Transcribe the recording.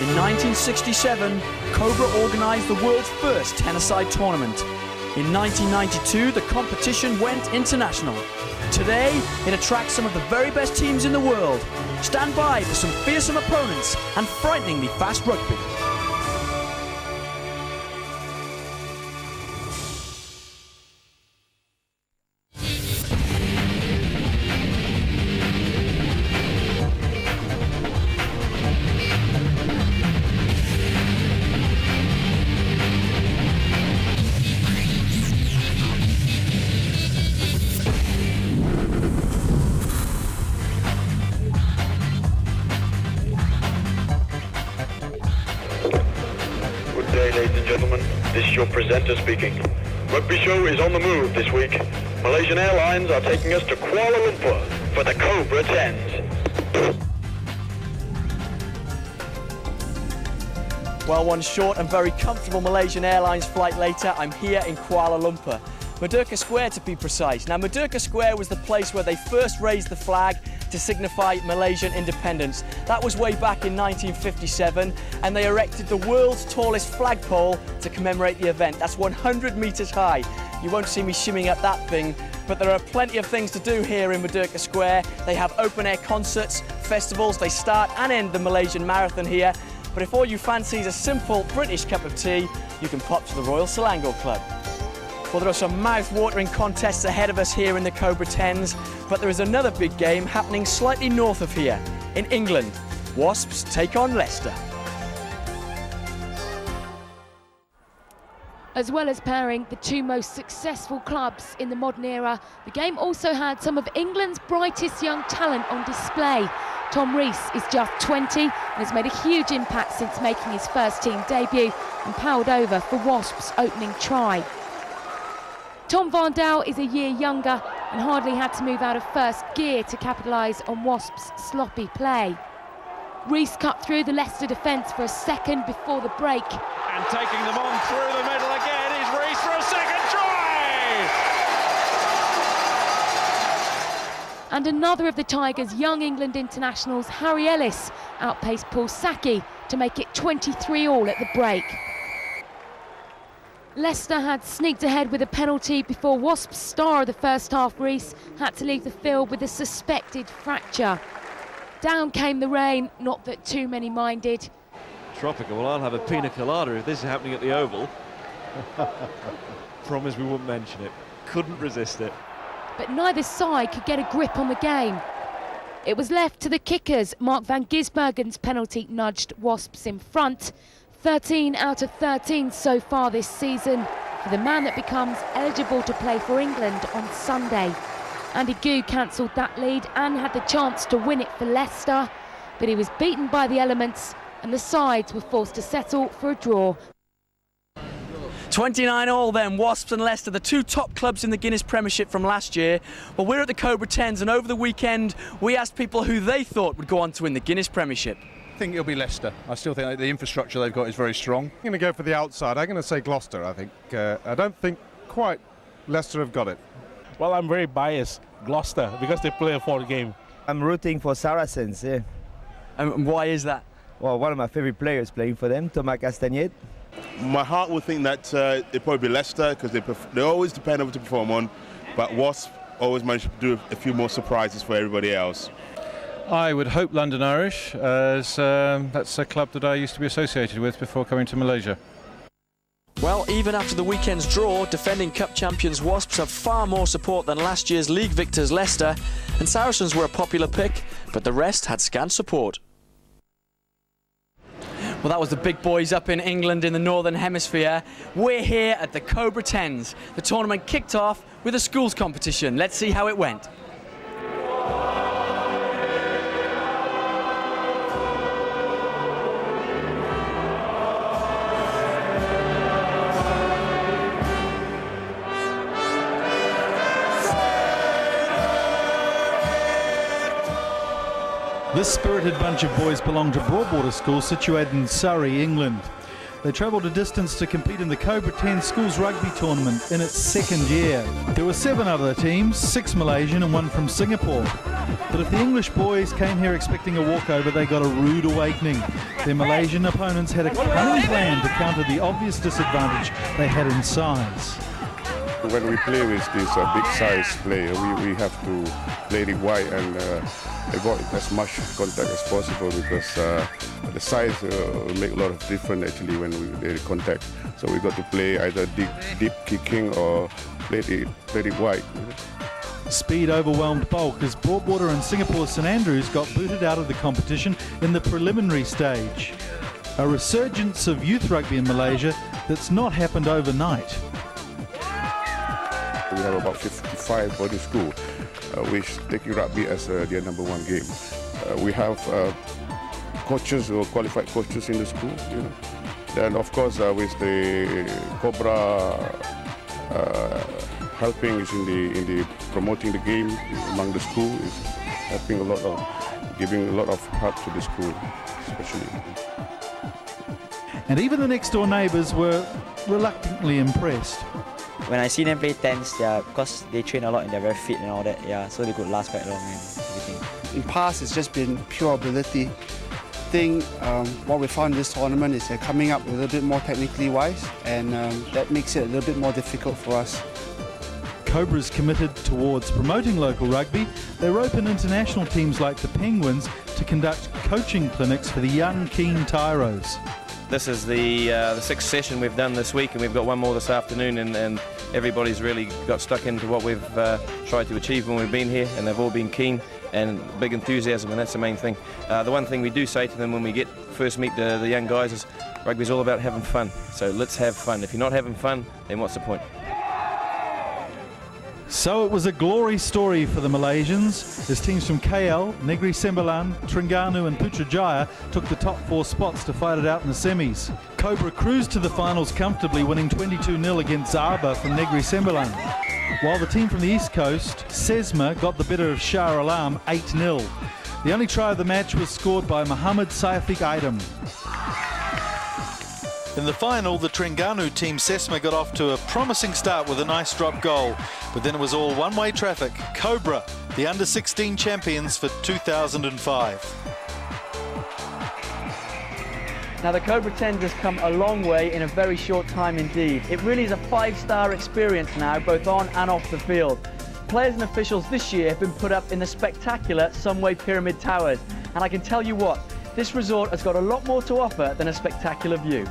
In 1967, COBRA organised the world's first 10-a-side tournament. In 1992, the competition went international. Today, it attracts some of the very best teams in the world. Stand by for some fearsome opponents and frighteningly fast rugby. Ladies and gentlemen, this is your presenter speaking. Rugby Show is on the move this week. Malaysian Airlines are taking us to Kuala Lumpur for the Cobra 10s. Well, one short and very comfortable Malaysian Airlines flight later, I'm here in Kuala Lumpur. Merdeka Square to be precise. Now, Merdeka Square was the place where they first raised the flag to signify Malaysian independence. That was way back in 1957, and they erected the world's tallest flagpole to commemorate the event. That's 100 metres high. You won't see me shimming up that thing, but there are plenty of things to do here in Merdeka Square. They have open-air concerts, festivals, they start and end the Malaysian Marathon here. But if all you fancy is a simple British cup of tea, you can pop to the Royal Selangor Club. Well, there are some mouth-watering contests ahead of us here in the Cobra 10s, but there is another big game happening slightly north of here, in England. Wasps take on Leicester. As well as pairing the two most successful clubs in the modern era, the game also had some of England's brightest young talent on display. Tom Rees is just 20 and has made a huge impact since making his first team debut and powered over for Wasps' opening try. Tom Varndale is a year younger and hardly had to move out of first gear to capitalise on Wasps' sloppy play. Rees cut through the Leicester defence for a second before the break. And taking them on through the middle again is Rees for a second try! And another of the Tigers' young England internationals, Harry Ellis, outpaced Paul Saki to make it 23-all at the break. Leicester had sneaked ahead with a penalty before Wasps' star of the first half, Rees, had to leave the field with a suspected fracture. Down came the rain, not that too many minded. Tropical. Well, I'll have a pina colada if this is happening at the Oval. Promise we wouldn't mention it. Couldn't resist it. But neither side could get a grip on the game. It was left to the kickers. Mark van Gisbergen's penalty nudged Wasps in front. 13 out of 13 so far this season for the man that becomes eligible to play for England on Sunday. Andy Goode cancelled that lead and had the chance to win it for Leicester, but he was beaten by the elements and the sides were forced to settle for a draw. 29-all then, Wasps and Leicester, the two top clubs in the Guinness Premiership from last year. Well, we're at the Cobra 10s, and over the weekend we asked people who they thought would go on to win the Guinness Premiership. I think it'll be Leicester. I still think the infrastructure they've got is very strong. I'm going to go for the outside. I'm going to say Gloucester, I think. I don't think quite Leicester have got it. Well, I'm very biased, Gloucester, because they play a full game. I'm rooting for Saracens, yeah. And why is that? Well, one of my favourite players playing for them, Thomas Castagnet. My heart would think that it'd probably be Leicester, because they always depend on to perform on, but Wasp always manage to do a few more surprises for everybody else. I would hope London Irish, as that's a club that I used to be associated with before coming to Malaysia. Well, even after the weekend's draw, defending Cup champions Wasps have far more support than last year's league victors Leicester, and Saracens were a popular pick, but the rest had scant support. Well, that was the big boys up in England in the Northern Hemisphere. We're here at the Cobra 10s. The tournament kicked off with a schools competition. Let's see how it went. This spirited bunch of boys belong to Broadwater School, situated in Surrey, England. They travelled a distance to compete in the Cobra 10 Schools Rugby Tournament in its second year. There were 7 other teams, 6 Malaysian and 1 from Singapore. But if the English boys came here expecting a walkover, they got a rude awakening. Their Malaysian opponents had a cunning plan to counter the obvious disadvantage they had in size. When we play with this big size player, we have to play it wide and avoid as much contact as possible, because the size will make a lot of difference actually when they contact. So we got to play either deep kicking or play it wide. Speed overwhelmed bulk as Broadwater and Singapore St Andrews got booted out of the competition in the preliminary stage. A resurgence of youth rugby in Malaysia that's not happened overnight. We have about 55 boarding school, which taking rugby as their #1 game. We have coaches or qualified coaches in the school. Then of course with the COBRA helping is in the promoting the game among the school, is helping a lot of, giving a lot of help to the school, especially. And even the next door neighbours were reluctantly impressed. When I see them play tens, because they train a lot and they're very fit and all that, so they could last quite long and everything. In past, it's just been pure ability. I think what we found in this tournament is they're coming up a little bit more technically wise, and that makes it a little bit more difficult for us. Cobra's committed towards promoting local rugby. They rope in international teams like the Penguins to conduct coaching clinics for the young, keen Tyros. This is the 6th session we've done this week, and we've got one more this afternoon, and everybody's really got stuck into what we've tried to achieve when we've been here, and they've all been keen and big enthusiasm, and that's the main thing. The one thing we do say to them when we first meet the young guys is rugby's all about having fun, so let's have fun. If you're not having fun, then what's the point? So it was a glory story for the Malaysians as teams from KL, Negri Sembilan, Terengganu and Putrajaya took the top 4 spots to fight it out in the semis. Cobra cruised to the finals comfortably, winning 22-0 against Zaba from Negri Sembilan. While the team from the East Coast, Sesma, got the better of Shah Alam 8-0. The only try of the match was scored by Muhammad Saifiq Aidam. In the final, the Terengganu team Sesma got off to a promising start with a nice drop goal, but then it was all one-way traffic. Cobra, the under-16 champions for 2005. Now the Cobra 10 has come a long way in a very short time indeed. It really is a 5-star experience now, both on and off the field. Players and officials this year have been put up in the spectacular Sunway Pyramid Towers, and I can tell you what, this resort has got a lot more to offer than a spectacular view.